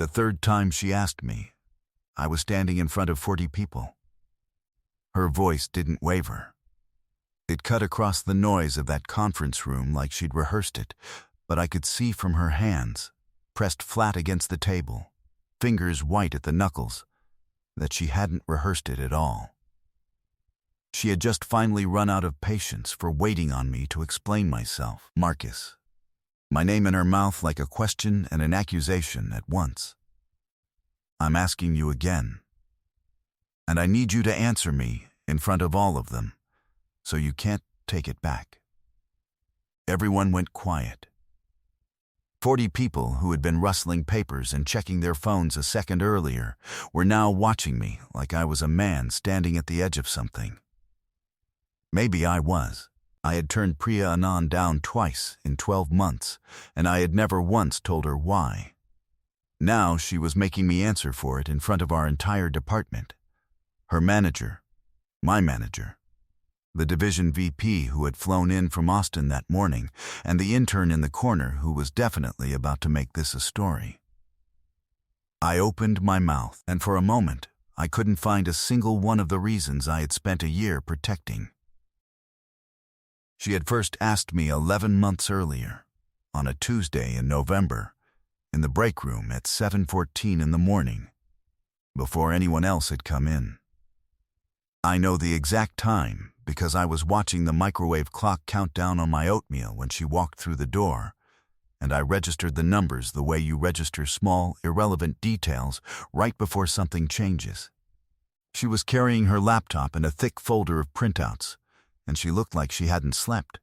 The third time she asked me, I was standing in front of 40 people. Her voice didn't waver. It cut across the noise of that conference room like she'd rehearsed it, but I could see from her hands, pressed flat against the table, fingers white at the knuckles, that she hadn't rehearsed it at all. She had just finally run out of patience for waiting on me to explain myself. Marcus. My name in her mouth like a question and an accusation at once. I'm asking you again. And I need you to answer me in front of all of them, so you can't take it back. Everyone went quiet. 40 people who had been rustling papers and checking their phones a second earlier were now watching me like I was a man standing at the edge of something. Maybe I was. I had turned Priya Anand down twice in 12 months, and I had never once told her why. Now she was making me answer for it in front of our entire department. Her manager, my manager, the division VP who had flown in from Austin that morning, and the intern in the corner who was definitely about to make this a story. I opened my mouth, and for a moment, I couldn't find a single one of the reasons I had spent a year protecting. She had first asked me 11 months earlier, on a Tuesday in November, in the break room at 7:14 in the morning, before anyone else had come in. I know the exact time because I was watching the microwave clock count down on my oatmeal when she walked through the door, and I registered the numbers the way you register small, irrelevant details right before something changes. She was carrying her laptop and a thick folder of printouts, and she looked like she hadn't slept,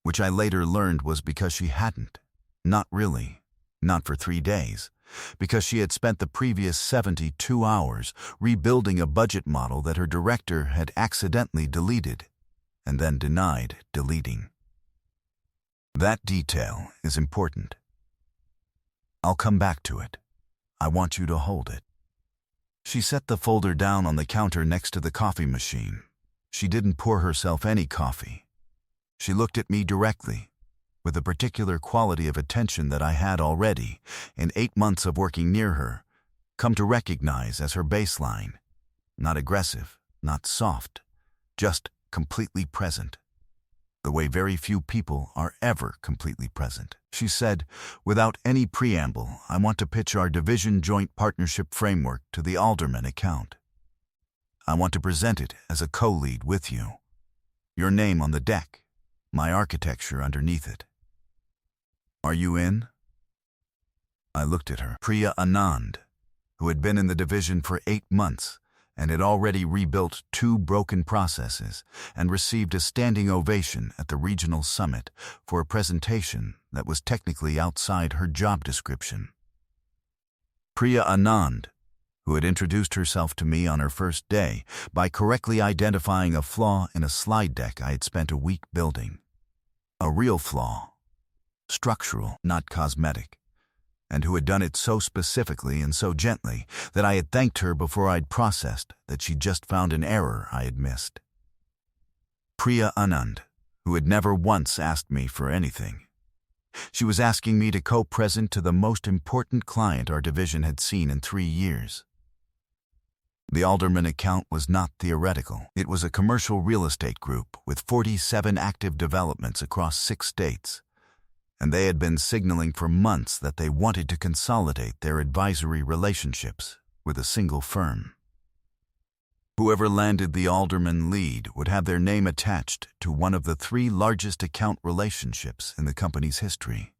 which I later learned was because she hadn't. Not really. Not for 3 days. Because she had spent the previous 72 hours rebuilding a budget model that her director had accidentally deleted and then denied deleting. That detail is important. I'll come back to it. I want you to hold it. She set the folder down on the counter next to the coffee machine. She didn't pour herself any coffee. She looked at me directly, with a particular quality of attention that I had already, in 8 months of working near her, come to recognize as her baseline. Not aggressive, not soft, just completely present. The way very few people are ever completely present. She said, without any preamble, I want to pitch our division joint partnership framework to the Alderman account. I want to present it as a co-lead with you. Your name on the deck, my architecture underneath it. Are you in? I looked at her. Priya Anand, who had been in the division for 8 months and had already rebuilt 2 broken processes and received a standing ovation at the regional summit for a presentation that was technically outside her job description. Priya Anand, who had introduced herself to me on her first day by correctly identifying a flaw in a slide deck I had spent a week building. A real flaw. Structural, not cosmetic, and who had done it so specifically and so gently that I had thanked her before I'd processed that she'd just found an error I had missed. Priya Anand, who had never once asked me for anything. She was asking me to co-present to the most important client our division had seen in 3 years. The Alderman account was not theoretical. It was a commercial real estate group with 47 active developments across 6 states. And they had been signaling for months that they wanted to consolidate their advisory relationships with a single firm. Whoever landed the Alderman lead would have their name attached to one of the 3 largest account relationships in the company's history.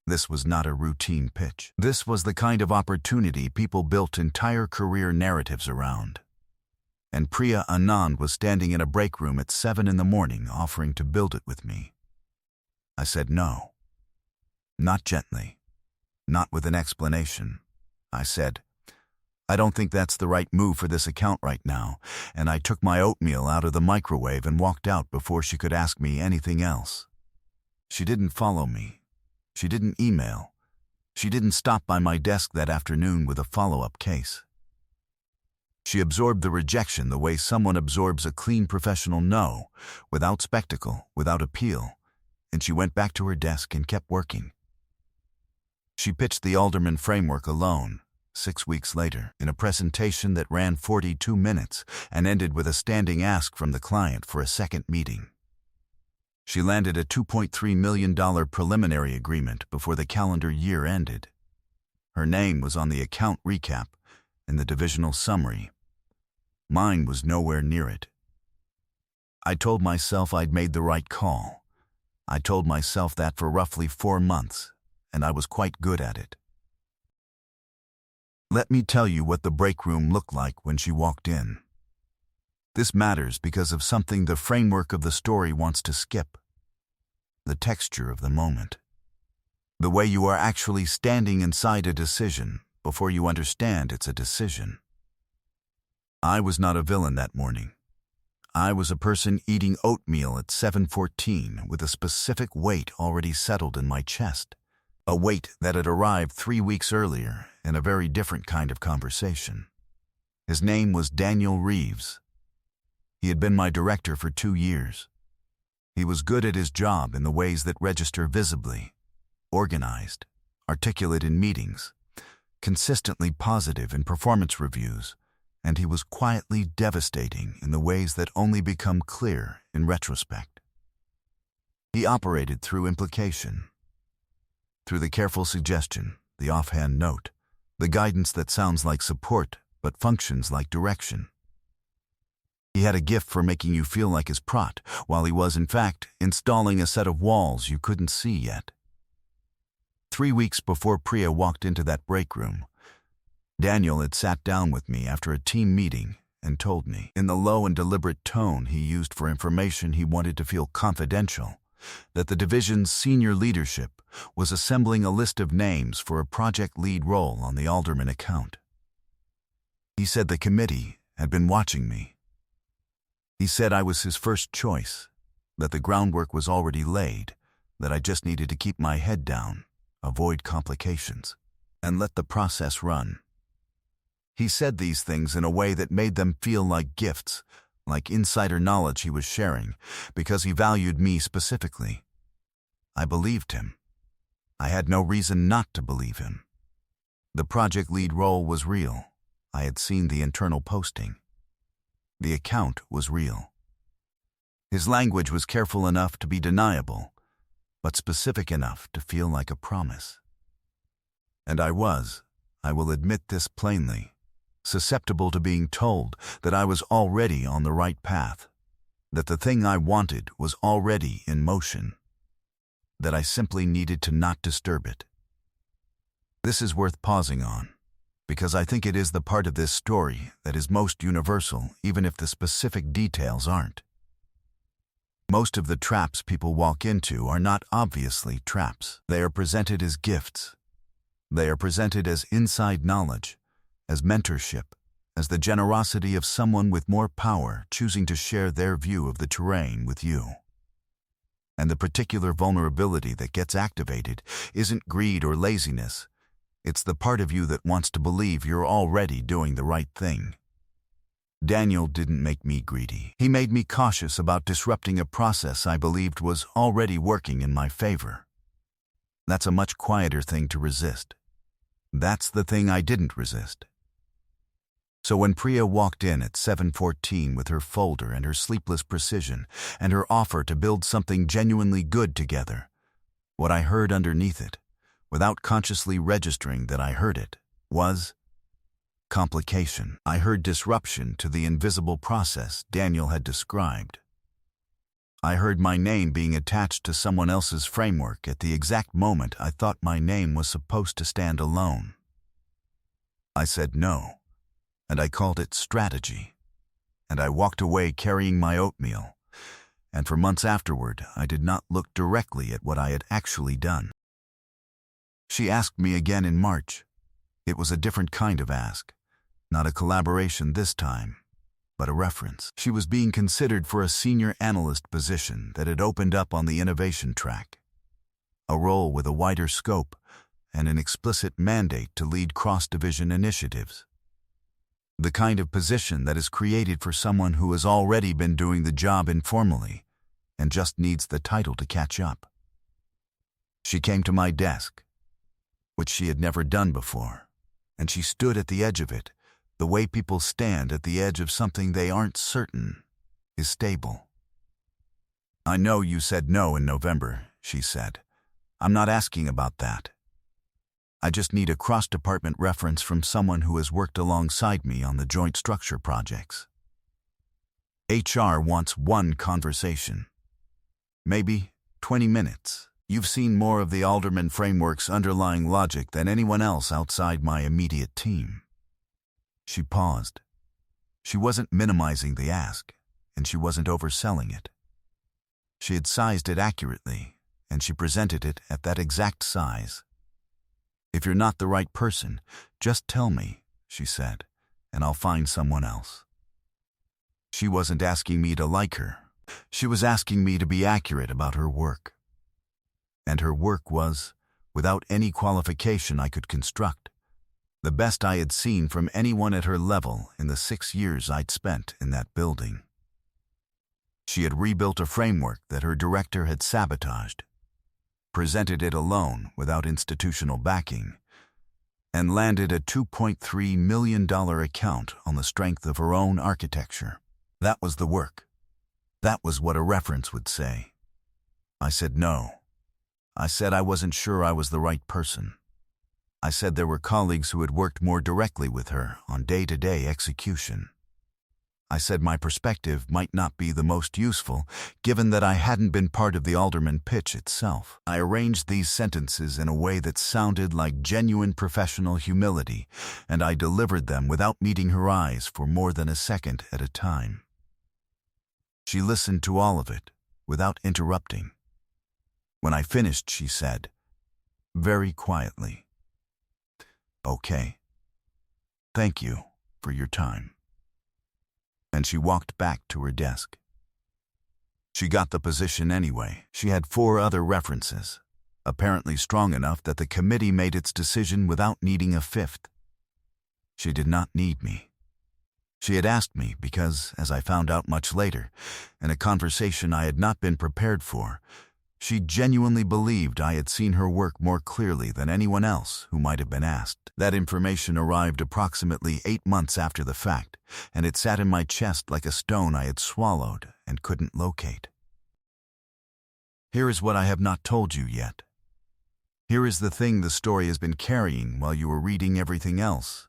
This was not a routine pitch. This was the kind of opportunity people built entire career narratives around. And Priya Anand was standing in a break room at 7 in the morning offering to build it with me. I said no. Not gently. Not with an explanation. I said, I don't think that's the right move for this account right now, and I took my oatmeal out of the microwave and walked out before she could ask me anything else. She didn't follow me. She didn't email. She didn't stop by my desk that afternoon with a follow-up case. She absorbed the rejection the way someone absorbs a clean professional no, without spectacle, without appeal, and she went back to her desk and kept working. She pitched the Alderman framework alone, 6 weeks later, in a presentation that ran 42 minutes and ended with a standing ask from the client for a second meeting. She landed a $2.3 million preliminary agreement before the calendar year ended. Her name was on the account recap and the divisional summary. Mine was nowhere near it. I told myself I'd made the right call. I told myself that for roughly 4 months, and I was quite good at it. Let me tell you what the break room looked like when she walked in. This matters because of something the framework of the story wants to skip. The texture of the moment. The way you are actually standing inside a decision before you understand it's a decision. I was not a villain that morning. I was a person eating oatmeal at 7:14 with a specific weight already settled in my chest. A weight that had arrived 3 weeks earlier in a very different kind of conversation. His name was Daniel Reeves. He had been my director for 2 years. He was good at his job in the ways that register visibly, organized, articulate in meetings, consistently positive in performance reviews, and he was quietly devastating in the ways that only become clear in retrospect. He operated through implication, through the careful suggestion, the offhand note, the guidance that sounds like support but functions like direction. He had a gift for making you feel like his prot, while he was, in fact, installing a set of walls you couldn't see yet. 3 weeks before Priya walked into that break room, Daniel had sat down with me after a team meeting and told me, in the low and deliberate tone he used for information he wanted to feel confidential, that the division's senior leadership was assembling a list of names for a project lead role on the Alderman account. He said the committee had been watching me. He said I was his first choice, that the groundwork was already laid, that I just needed to keep my head down, avoid complications, and let the process run. He said these things in a way that made them feel like gifts, like insider knowledge he was sharing, because he valued me specifically. I believed him. I had no reason not to believe him. The project lead role was real. I had seen the internal posting. The account was real. His language was careful enough to be deniable, but specific enough to feel like a promise. And I will admit this plainly, susceptible to being told that I was already on the right path, that the thing I wanted was already in motion, that I simply needed to not disturb it. This is worth pausing on, because I think it is the part of this story that is most universal, even if the specific details aren't. Most of the traps people walk into are not obviously traps. They are presented as gifts. They are presented as inside knowledge, as mentorship, as the generosity of someone with more power choosing to share their view of the terrain with you. And the particular vulnerability that gets activated isn't greed or laziness. It's the part of you that wants to believe you're already doing the right thing. Daniel didn't make me greedy. He made me cautious about disrupting a process I believed was already working in my favor. That's a much quieter thing to resist. That's the thing I didn't resist. So when Priya walked in at 7:14 with her folder and her sleepless precision and her offer to build something genuinely good together, what I heard underneath it, without consciously registering that I heard it, was complication. I heard disruption to the invisible process Daniel had described. I heard my name being attached to someone else's framework at the exact moment I thought my name was supposed to stand alone. I said no, and I called it strategy, and I walked away carrying my oatmeal, and for months afterward I did not look directly at what I had actually done. She asked me again in March. It was a different kind of ask, not a collaboration this time, but a reference. She was being considered for a senior analyst position that had opened up on the innovation track, a role with a wider scope and an explicit mandate to lead cross-division initiatives. The kind of position that is created for someone who has already been doing the job informally and just needs the title to catch up. She came to my desk. which she had never done before, and she stood at the edge of it, the way people stand at the edge of something they aren't certain is stable. "I know you said no in November," she said. "I'm not asking about that. I just need a cross-department reference from someone who has worked alongside me on the joint structure projects. HR wants one conversation. Maybe 20 minutes. You've seen more of the Alderman framework's underlying logic than anyone else outside my immediate team." She paused. She wasn't minimizing the ask, and she wasn't overselling it. She had sized it accurately, and she presented it at that exact size. "If you're not the right person, just tell me," she said, "and I'll find someone else." She wasn't asking me to like her. She was asking me to be accurate about her work. And her work was, without any qualification I could construct, the best I had seen from anyone at her level in the 6 years I'd spent in that building. She had rebuilt a framework that her director had sabotaged, presented it alone without institutional backing, and landed a $2.3 million account on the strength of her own architecture. That was the work. That was what a reference would say. I said no. I said I wasn't sure I was the right person. I said there were colleagues who had worked more directly with her on day-to-day execution. I said my perspective might not be the most useful, given that I hadn't been part of the Alderman pitch itself. I arranged these sentences in a way that sounded like genuine professional humility, and I delivered them without meeting her eyes for more than a second at a time. She listened to all of it, without interrupting. When I finished, she said, very quietly, "Okay. Thank you for your time." And she walked back to her desk. She got the position anyway. She had 4 other references, apparently strong enough that the committee made its decision without needing a 5th. She did not need me. She had asked me because, as I found out much later, in a conversation I had not been prepared for, she genuinely believed I had seen her work more clearly than anyone else who might have been asked. That information arrived approximately 8 months after the fact, and it sat in my chest like a stone I had swallowed and couldn't locate. Here is what I have not told you yet. Here is the thing the story has been carrying while you were reading everything else.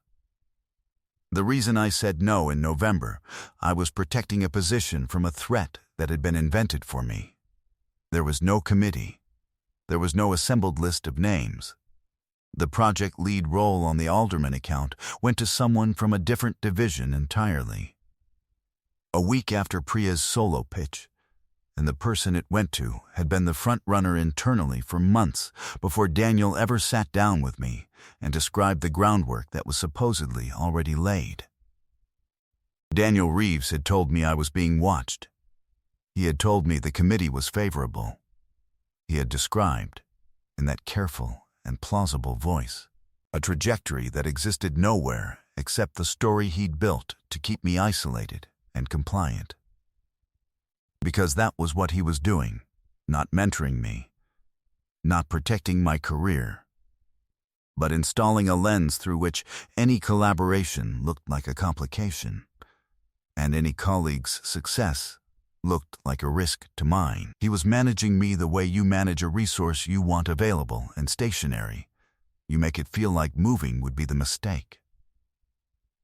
The reason I said no in November, I was protecting a position from a threat that had been invented for me. There was no committee. There was no assembled list of names. The project lead role on the Alderman account went to someone from a different division entirely. A week after Priya's solo pitch, and the person it went to had been the front runner internally for months before Daniel ever sat down with me and described the groundwork that was supposedly already laid. Daniel Reeves had told me I was being watched. He had told me the committee was favorable. He had described, in that careful and plausible voice, a trajectory that existed nowhere except the story he'd built to keep me isolated and compliant. Because that was what he was doing, not mentoring me, not protecting my career, but installing a lens through which any collaboration looked like a complication, and any colleague's success looked like a risk to mine. He was managing me the way you manage a resource you want available and stationary. You make it feel like moving would be the mistake.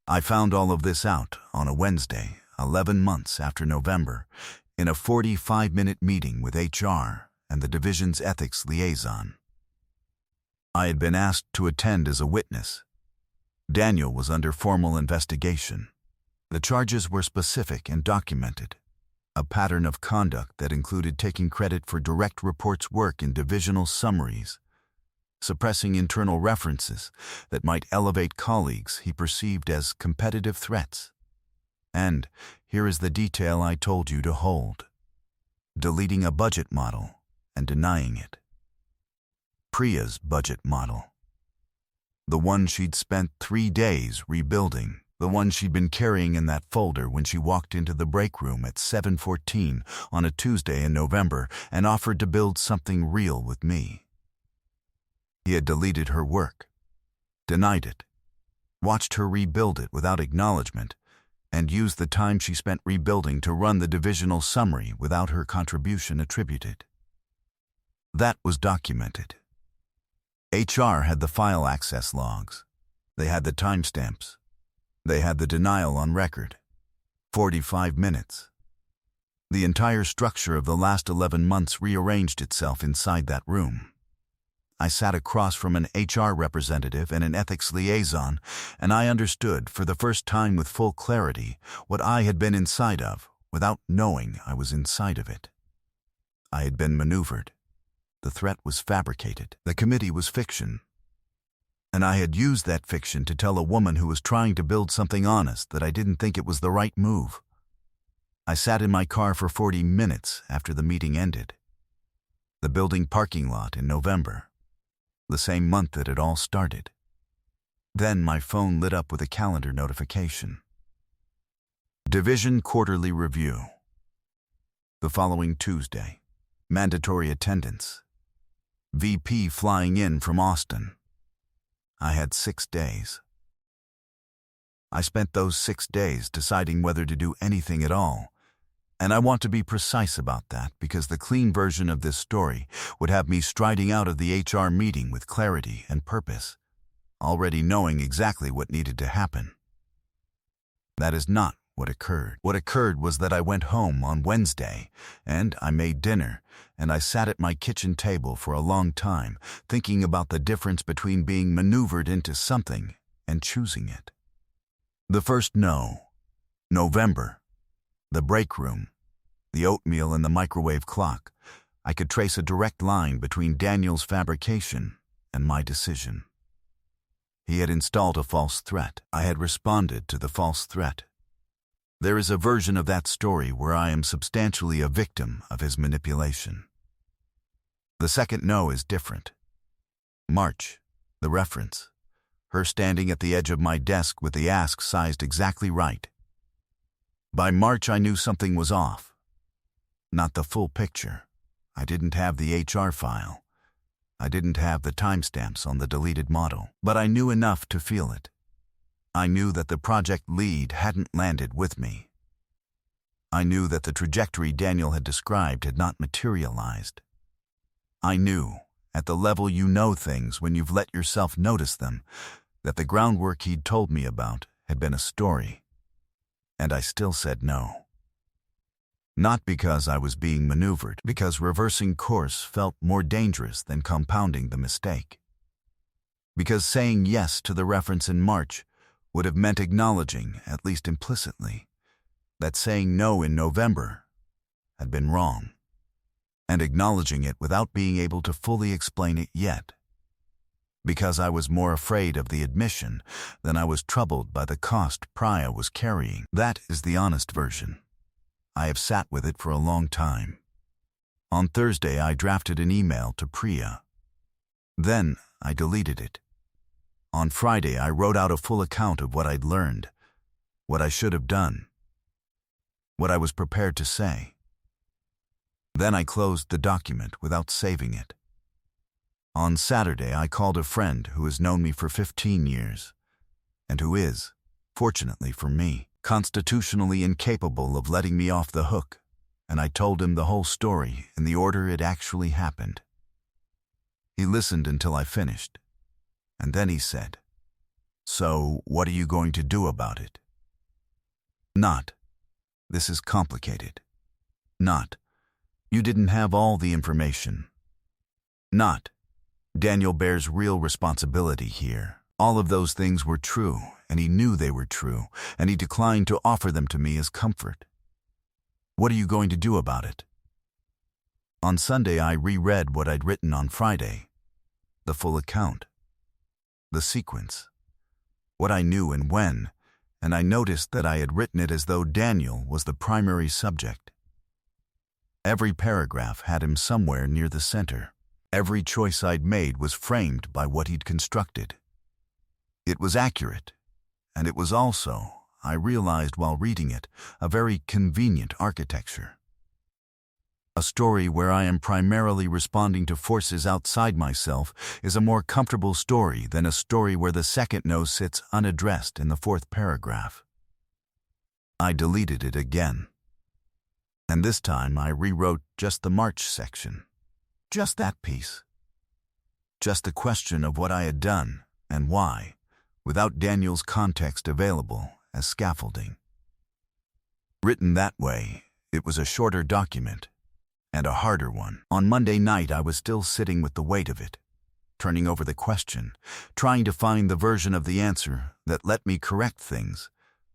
I found all of this out on a Wednesday, 11 months after November, in a 45-minute meeting with HR and the division's ethics liaison. I had been asked to attend as a witness. Daniel was under formal investigation. The charges were specific and documented. A pattern of conduct that included taking credit for direct reports' work in divisional summaries, suppressing internal references that might elevate colleagues he perceived as competitive threats. And here is the detail I told you to hold: deleting a budget model and denying it. Priya's budget model. The one she'd spent 3 days rebuilding. The one she'd been carrying in that folder when she walked into the break room at 7:14 on a Tuesday in November and offered to build something real with me. He had deleted her work, denied it, watched her rebuild it without acknowledgement, and used the time she spent rebuilding to run the divisional summary without her contribution attributed. That was documented. HR had the file access logs. They had the timestamps. They had the denial on record. 45 minutes. The entire structure of the last 11 months rearranged itself inside that room. I sat across from an HR representative and an ethics liaison, and I understood for the first time with full clarity what I had been inside of without knowing I was inside of it. I had been maneuvered. The threat was fabricated. The committee was fiction. And I had used that fiction to tell a woman who was trying to build something honest that I didn't think it was the right move. I sat in my car for 40 minutes after the meeting ended. The building parking lot in November, the same month that it all started. Then my phone lit up with a calendar notification. Division Quarterly Review. The following Tuesday. Mandatory attendance. VP flying in from Austin. I had 6 days. I spent those 6 days deciding whether to do anything at all, and I want to be precise about that because the clean version of this story would have me striding out of the HR meeting with clarity and purpose, already knowing exactly what needed to happen. That is not what occurred. What occurred was that I went home on Wednesday, and I made dinner, and I sat at my kitchen table for a long time, thinking about the difference between being maneuvered into something and choosing it. The first no, November, the break room, the oatmeal and the microwave clock, I could trace a direct line between Daniel's fabrication and my decision. He had installed a false threat. I had responded to the false threat. There is a version of that story where I am substantially a victim of his manipulation. The second no is different. March, the reference. Her standing at the edge of my desk with the ask sized exactly right. By March, I knew something was off. Not the full picture. I didn't have the HR file. I didn't have the timestamps on the deleted model, but I knew enough to feel it. I knew that the project lead hadn't landed with me. I knew that the trajectory Daniel had described had not materialized. I knew, at the level you know things when you've let yourself notice them, that the groundwork he'd told me about had been a story. And I still said no. Not because I was being maneuvered, because reversing course felt more dangerous than compounding the mistake. Because saying yes to the reference in March would have meant acknowledging, at least implicitly, that saying no in November had been wrong, and acknowledging it without being able to fully explain it yet. Because I was more afraid of the admission than I was troubled by the cost Priya was carrying. That is the honest version. I have sat with it for a long time. On Thursday, I drafted an email to Priya. Then I deleted it. On Friday, I wrote out a full account of what I'd learned, what I should have done, what I was prepared to say. Then I closed the document without saving it. On Saturday, I called a friend who has known me for 15 years, and who is, fortunately for me, constitutionally incapable of letting me off the hook, and I told him the whole story in the order it actually happened. He listened until I finished. And then he said, "So, what are you going to do about it?" Not, "This is complicated." Not, "You didn't have all the information." Not, "Daniel bears real responsibility here." All of those things were true, and he knew they were true, and he declined to offer them to me as comfort. What are you going to do about it? On Sunday, I reread what I'd written on Friday, the full account. The sequence, what I knew and when, and I noticed that I had written it as though Daniel was the primary subject. Every paragraph had him somewhere near the center. Every choice I'd made was framed by what he'd constructed. It was accurate, and it was also, I realized while reading it, a very convenient architecture. A story where I am primarily responding to forces outside myself is a more comfortable story than a story where the second no sits unaddressed in the fourth paragraph. I deleted it again. And this time I rewrote just the March section. Just that piece. Just the question of what I had done and why, without Daniel's context available as scaffolding. Written that way, it was a shorter document, and a harder one. On Monday night, I was still sitting with the weight of it, turning over the question, trying to find the version of the answer that let me correct things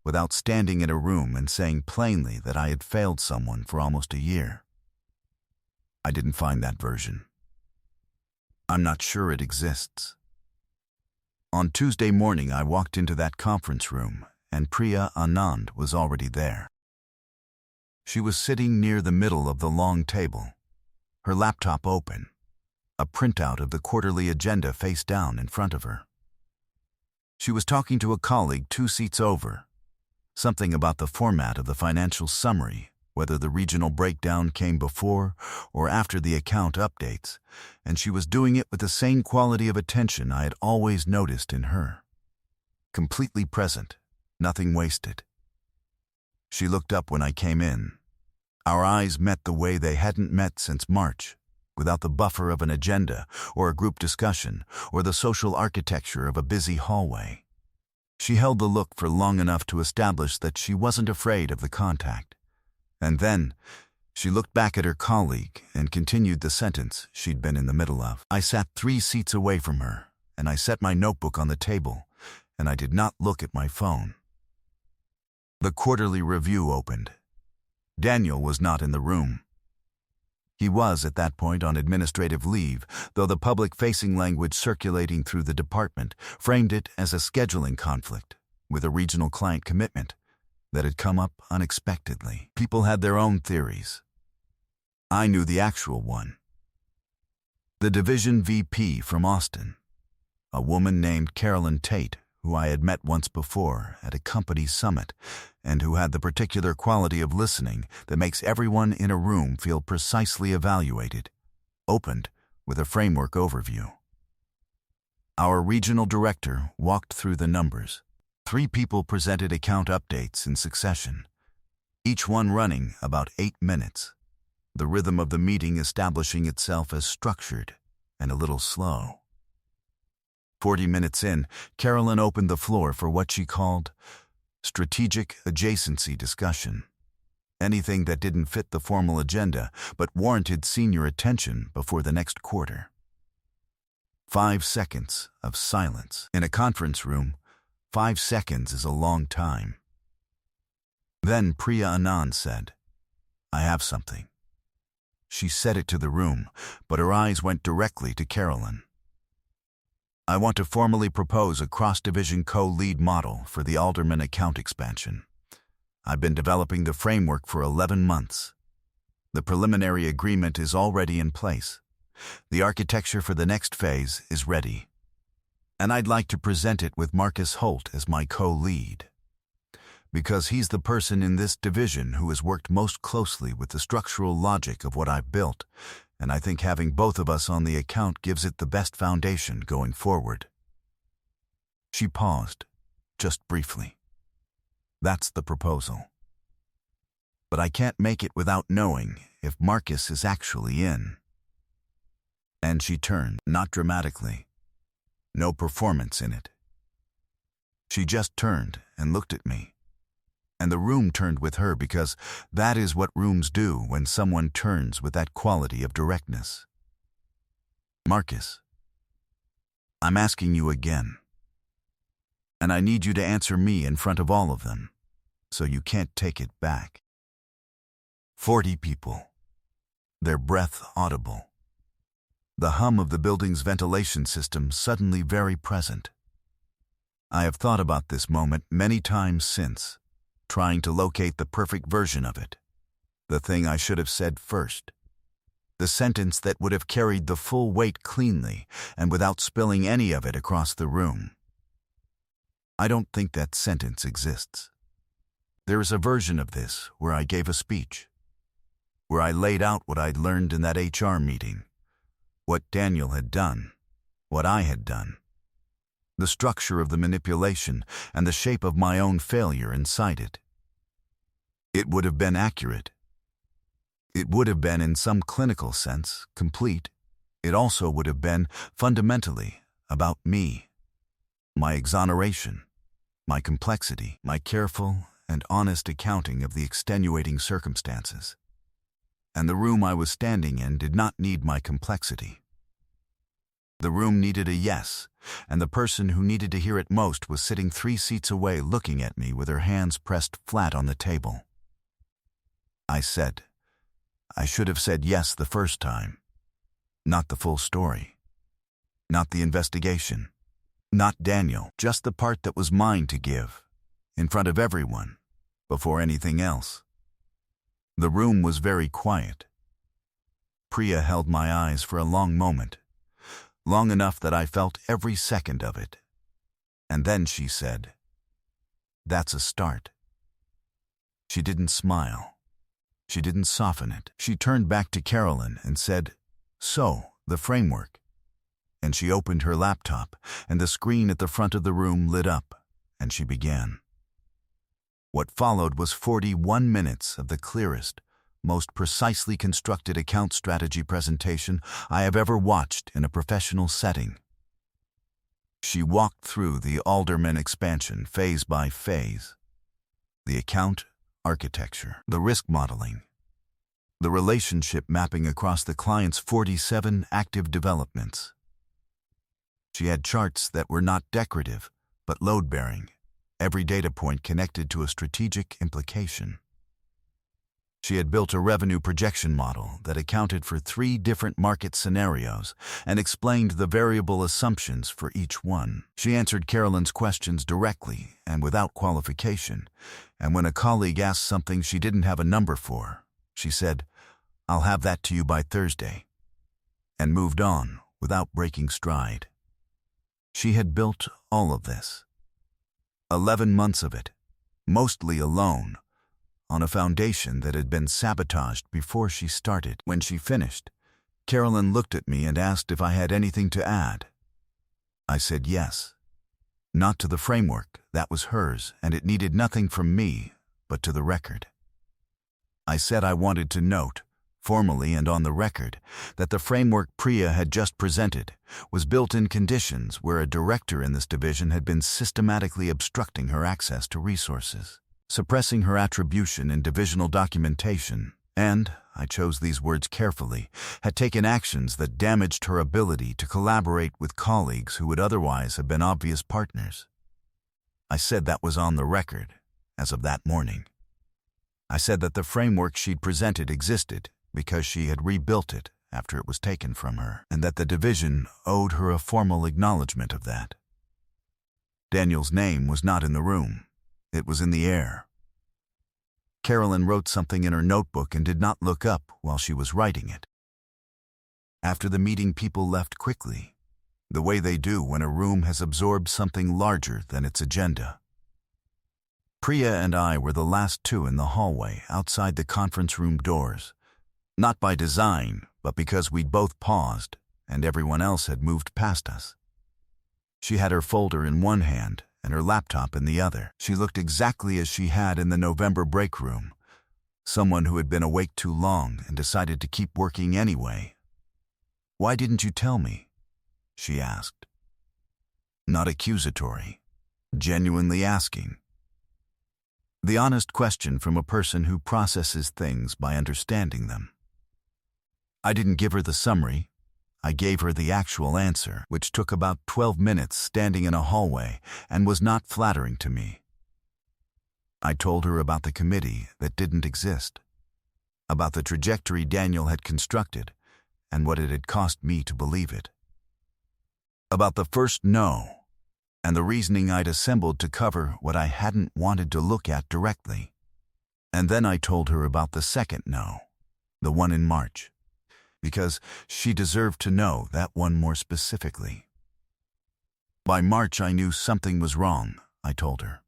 without standing in a room and saying plainly that I had failed someone for almost a year. I didn't find that version. I'm not sure it exists. On Tuesday morning, I walked into that conference room, and Priya Anand was already there. She was sitting near the middle of the long table, her laptop open, a printout of the quarterly agenda face down in front of her. She was talking to a colleague 2 seats over, something about the format of the financial summary, whether the regional breakdown came before or after the account updates, and she was doing it with the same quality of attention I had always noticed in her. Completely present, nothing wasted. She looked up when I came in. Our eyes met the way they hadn't met since March, without the buffer of an agenda or a group discussion or the social architecture of a busy hallway. She held the look for long enough to establish that she wasn't afraid of the contact. And then, she looked back at her colleague and continued the sentence she'd been in the middle of. I sat 3 seats away from her, and I set my notebook on the table, and I did not look at my phone. The quarterly review opened. Daniel was not in the room. He was, at that point, on administrative leave, though the public-facing language circulating through the department framed it as a scheduling conflict with a regional client commitment that had come up unexpectedly. People had their own theories. I knew the actual one. The division VP from Austin, a woman named Carolyn Tate, who I had met once before at a company summit, and who had the particular quality of listening that makes everyone in a room feel precisely evaluated, opened with a framework overview. Our regional director walked through the numbers. 3 people presented account updates in succession, each one running about 8 minutes, the rhythm of the meeting establishing itself as structured and a little slow. 40 minutes in, Carolyn opened the floor for what she called strategic adjacency discussion. Anything that didn't fit the formal agenda but warranted senior attention before the next quarter. 5 seconds of silence. In a conference room, 5 seconds is a long time. Then Priya Anand said, "I have something." She said it to the room, but her eyes went directly to Carolyn. "I want to formally propose a cross-division co-lead model for the Alderman account expansion. I've been developing the framework for 11 months. The preliminary agreement is already in place. The architecture for the next phase is ready. And I'd like to present it with Marcus Holt as my co-lead, because he's the person in this division who has worked most closely with the structural logic of what I've built, and I think having both of us on the account gives it the best foundation going forward." She paused, just briefly. "That's the proposal. But I can't make it without knowing if Marcus is actually in." And she turned, not dramatically. No performance in it. She just turned and looked at me. And the room turned with her, because that is what rooms do when someone turns with that quality of directness. "Marcus, I'm asking you again. And I need you to answer me in front of all of them, so you can't take it back." 40 people. Their breath audible. The hum of the building's ventilation system suddenly very present. I have thought about this moment many times since, trying to locate the perfect version of it, the thing I should have said first, the sentence that would have carried the full weight cleanly and without spilling any of it across the room. I don't think that sentence exists. There is a version of this where I gave a speech. where I laid out what I'd learned in that HR meeting, what Daniel had done, what I had done, the structure of the manipulation, and the shape of my own failure inside it. It would have been accurate. It would have been, in some clinical sense, complete. It also would have been, fundamentally, about me, my exoneration, my complexity, my careful and honest accounting of the extenuating circumstances. And the room I was standing in did not need my complexity. The room needed a yes, and the person who needed to hear it most was sitting 3 seats away looking at me with her hands pressed flat on the table. I said, I should have said yes the first time. Not the full story. Not the investigation. Not Daniel, just the part that was mine to give, in front of everyone, before anything else. The room was very quiet. Priya held my eyes for a long moment, long enough that I felt every second of it. And then she said, "That's a start." She didn't smile. She didn't soften it. She turned back to Carolyn and said, "So, the framework." And she opened her laptop, and the screen at the front of the room lit up, and she began. What followed was 41 minutes of the clearest, most precisely constructed account strategy presentation I have ever watched in a professional setting. She walked through the Alderman expansion phase by phase, the account architecture, the risk modeling, the relationship mapping across the client's 47 active developments. She had charts that were not decorative, but load-bearing, every data point connected to a strategic implication. She had built a revenue projection model that accounted for 3 different market scenarios and explained the variable assumptions for each one. She answered Carolyn's questions directly and without qualification, and when a colleague asked something she didn't have a number for, she said, "I'll have that to you by Thursday," and moved on without breaking stride. She had built all of this. 11 months of it, mostly alone, on a foundation that had been sabotaged before she started. When she finished, Carolyn looked at me and asked if I had anything to add. I said yes. Not to the framework, that was hers, and it needed nothing from me, but to the record. I said I wanted to note, formally and on the record, that the framework Priya had just presented was built in conditions where a director in this division had been systematically obstructing her access to resources, suppressing her attribution in divisional documentation, and, I chose these words carefully, had taken actions that damaged her ability to collaborate with colleagues who would otherwise have been obvious partners. I said that was on the record, as of that morning. I said that the framework she'd presented existed because she had rebuilt it after it was taken from her, and that the division owed her a formal acknowledgement of that. Daniel's name was not in the room. It was in the air. Carolyn wrote something in her notebook and did not look up while she was writing it. After the meeting, people left quickly, the way they do when a room has absorbed something larger than its agenda. Priya and I were the last 2 in the hallway outside the conference room doors, not by design, but because we'd both paused and everyone else had moved past us. She had her folder in one hand and her laptop in the other. She looked exactly as she had in the November break room, someone who had been awake too long and decided to keep working anyway. "Why didn't you tell me?" she asked. Not accusatory, genuinely asking. The honest question from a person who processes things by understanding them. I didn't give her the summary. I gave her the actual answer, which took about 12 minutes standing in a hallway and was not flattering to me. I told her about the committee that didn't exist, about the trajectory Daniel had constructed and what it had cost me to believe it, about the first no and the reasoning I'd assembled to cover what I hadn't wanted to look at directly. And then I told her about the second no, the one in March, because she deserved to know that one more specifically. By March, I knew something was wrong, I told her.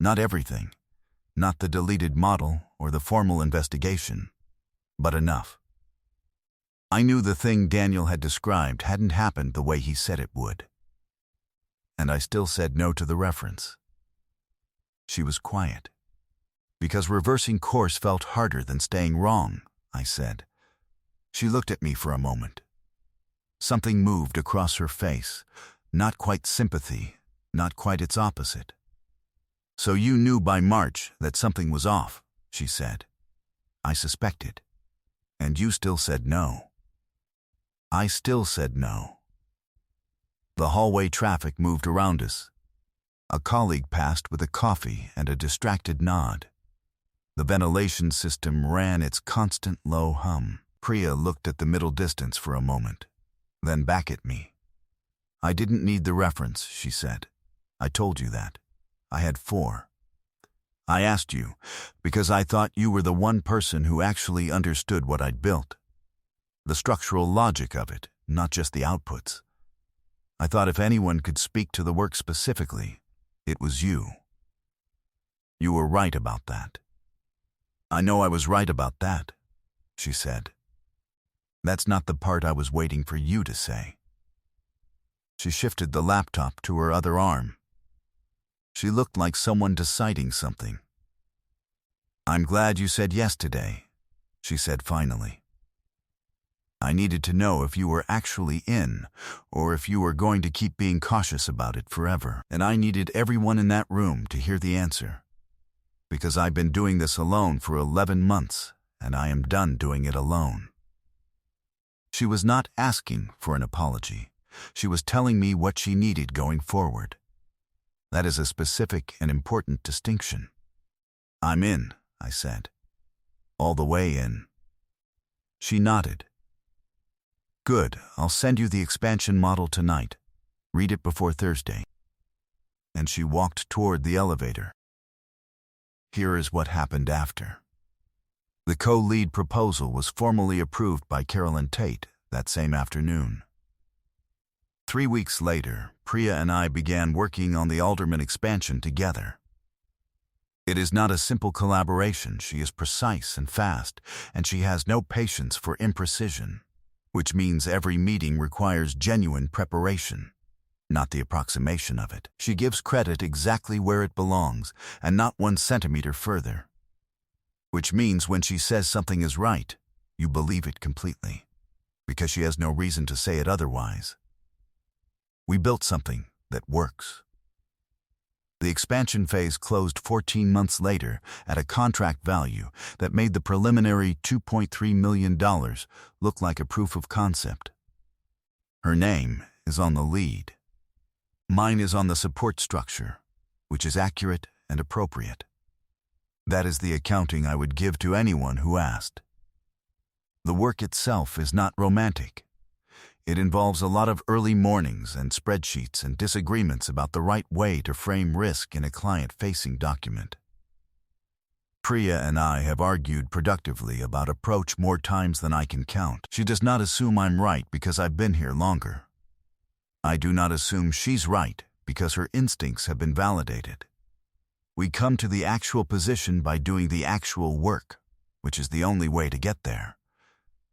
Not everything, not the deleted model or the formal investigation, but enough. I knew the thing Daniel had described hadn't happened the way he said it would. And I still said no to the reference. She was quiet. Because reversing course felt harder than staying wrong, I said. She looked at me for a moment. Something moved across her face, not quite sympathy, not quite its opposite. So you knew by March that something was off, she said. I suspected. And you still said no. I still said no. The hallway traffic moved around us. A colleague passed with a coffee and a distracted nod. The ventilation system ran its constant low hum. Priya looked at the middle distance for a moment, then back at me. I didn't need the reference, she said. I told you that. I had 4. I asked you because I thought you were the one person who actually understood what I'd built. The structural logic of it, not just the outputs. I thought if anyone could speak to the work specifically, it was you. You were right about that. I know I was right about that, she said. That's not the part I was waiting for you to say. She shifted the laptop to her other arm. She looked like someone deciding something. I'm glad you said yes today, she said finally. I needed to know if you were actually in, or if you were going to keep being cautious about it forever. And I needed everyone in that room to hear the answer. Because I've been doing this alone for 11 months, and I am done doing it alone. She was not asking for an apology. She was telling me what she needed going forward. That is a specific and important distinction. I'm in, I said. All the way in. She nodded. Good, I'll send you the expansion model tonight. Read it before Thursday. And she walked toward the elevator. Here is what happened after. The co-lead proposal was formally approved by Carolyn Tate that same afternoon. 3 weeks later, Priya and I began working on the Alderman expansion together. It is not a simple collaboration. She is precise and fast, and she has no patience for imprecision, which means every meeting requires genuine preparation, not the approximation of it. She gives credit exactly where it belongs, and not 1 centimeter further. Which means when she says something is right, you believe it completely, because she has no reason to say it otherwise. We built something that works. The expansion phase closed 14 months later at a contract value that made the preliminary $2.3 million look like a proof of concept. Her name is on the lead. Mine is on the support structure, which is accurate and appropriate. That is the accounting I would give to anyone who asked. The work itself is not romantic. It involves a lot of early mornings and spreadsheets and disagreements about the right way to frame risk in a client-facing document. Priya and I have argued productively about approach more times than I can count. She does not assume I'm right because I've been here longer. I do not assume she's right because her instincts have been validated. We come to the actual position by doing the actual work, which is the only way to get there.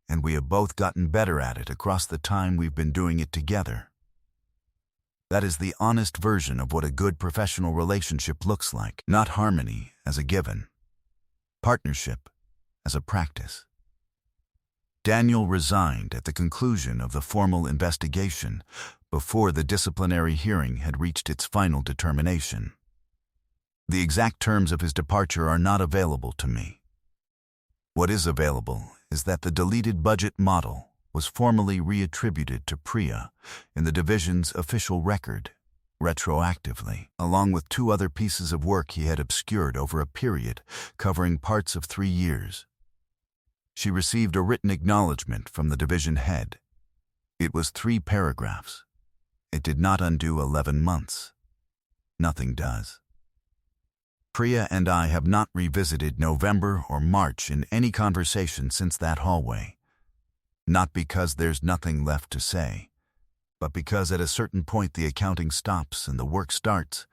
And we have both gotten better at it across the time we've been doing it together. That is the honest version of what a good professional relationship looks like, not harmony as a given, partnership as a practice. Daniel resigned at the conclusion of the formal investigation before the disciplinary hearing had reached its final determination. The exact terms of his departure are not available to me. What is available is that the deleted budget model was formally reattributed to Priya in the division's official record, retroactively, along with 2 other pieces of work he had obscured over a period covering parts of 3 years. She received a written acknowledgement from the division head. It was 3 paragraphs. It did not undo 11 months. Nothing does. Priya and I have not revisited November or March in any conversation since that hallway. Not because there's nothing left to say, but because at a certain point the accounting stops and the work starts,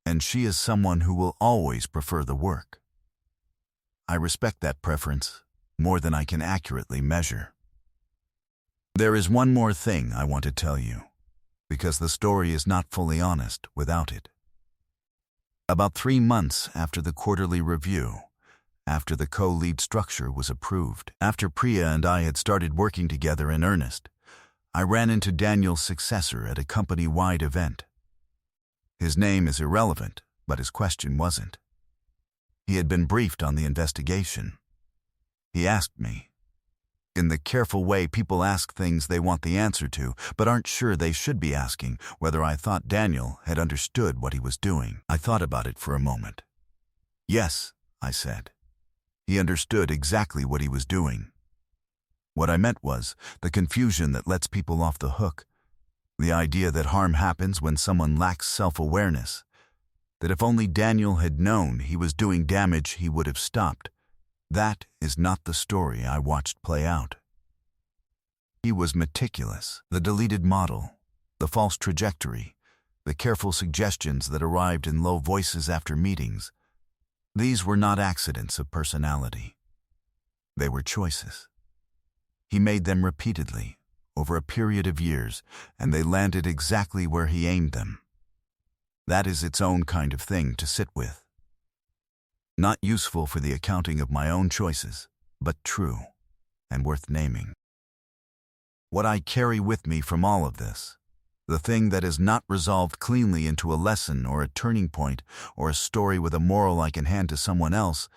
and she is someone who will always prefer the work. I respect that preference, more than I can accurately measure. There is one more thing I want to tell you, because the story is not fully honest without it. About 3 months after the quarterly review, after the co-lead structure was approved, after Priya and I had started working together in earnest, I ran into Daniel's successor at a company-wide event. His name is irrelevant, but his question wasn't. He had been briefed on the investigation. He asked me, in the careful way people ask things they want the answer to, but aren't sure they should be asking, whether I thought Daniel had understood what he was doing. I thought about it for a moment. Yes, I said. He understood exactly what he was doing. What I meant was the confusion that lets people off the hook, the idea that harm happens when someone lacks self-awareness, that if only Daniel had known he was doing damage, he would have stopped. That is not the story I watched play out. He was meticulous, the deleted model, the false trajectory, the careful suggestions that arrived in low voices after meetings. These were not accidents of personality. They were choices. He made them repeatedly, over a period of years, and they landed exactly where he aimed them. That is its own kind of thing to sit with. Not useful for the accounting of my own choices, but true and worth naming. What I carry with me from all of this, the thing that is not resolved cleanly into a lesson or a turning point or a story with a moral I can hand to someone else,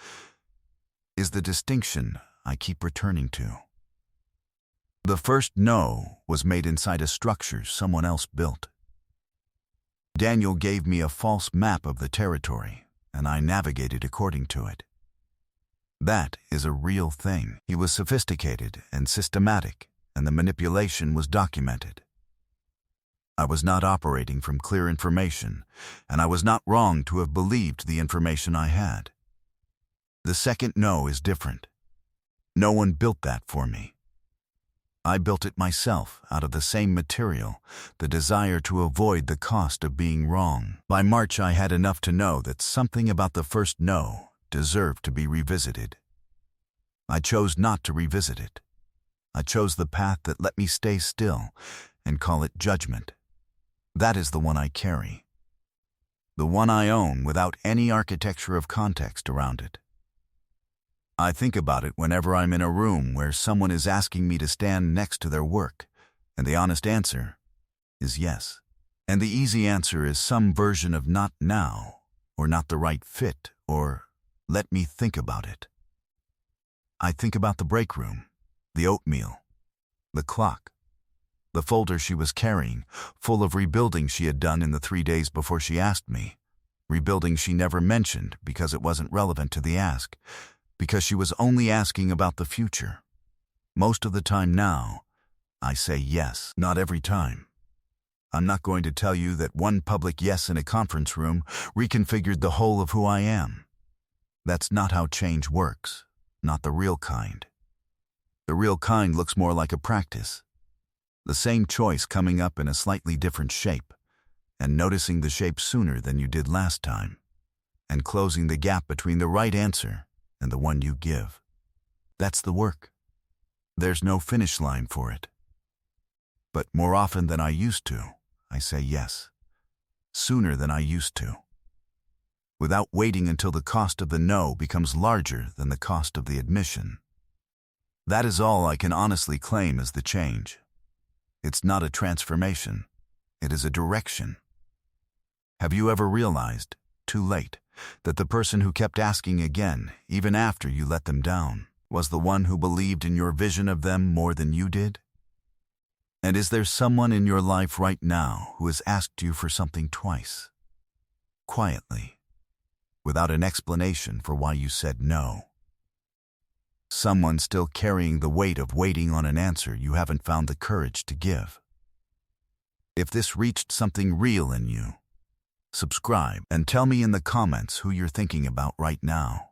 is the distinction I keep returning to. The first no was made inside a structure someone else built. Daniel gave me a false map of the territory, and I navigated according to it. That is a real thing. He was sophisticated and systematic, and the manipulation was documented. I was not operating from clear information, and I was not wrong to have believed the information I had. The second no is different. No one built that for me. I built it myself out of the same material, the desire to avoid the cost of being wrong. By March, I had enough to know that something about the first no deserved to be revisited. I chose not to revisit it. I chose the path that let me stay still and call it judgment. That is the one I carry. The one I own without any architecture of context around it. I think about it whenever I'm in a room where someone is asking me to stand next to their work, and the honest answer is yes. And the easy answer is some version of not now, or not the right fit, or let me think about it. I think about the break room, the oatmeal, the clock, the folder she was carrying, full of rebuilding she had done in the 3 days before she asked me, rebuilding she never mentioned because it wasn't relevant to the ask, because she was only asking about the future. Most of the time now, I say yes. Not every time. I'm not going to tell you that one public yes in a conference room reconfigured the whole of who I am. That's not how change works, not the real kind. The real kind looks more like a practice. The same choice coming up in a slightly different shape, and noticing the shape sooner than you did last time, and closing the gap between the right answer and the one you give. That's the work. There's no finish line for it. But more often than I used to, I say yes. Sooner than I used to. Without waiting until the cost of the no becomes larger than the cost of the admission. That is all I can honestly claim as the change. It's not a transformation. It is a direction. Have you ever realized, too late, that the person who kept asking again, even after you let them down, was the one who believed in your vision of them more than you did? And is there someone in your life right now who has asked you for something twice? Quietly, without an explanation for why you said no. Someone still carrying the weight of waiting on an answer you haven't found the courage to give. If this reached something real in you, subscribe and tell me in the comments who you're thinking about right now.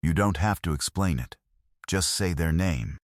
You don't have to explain it. Just say their name.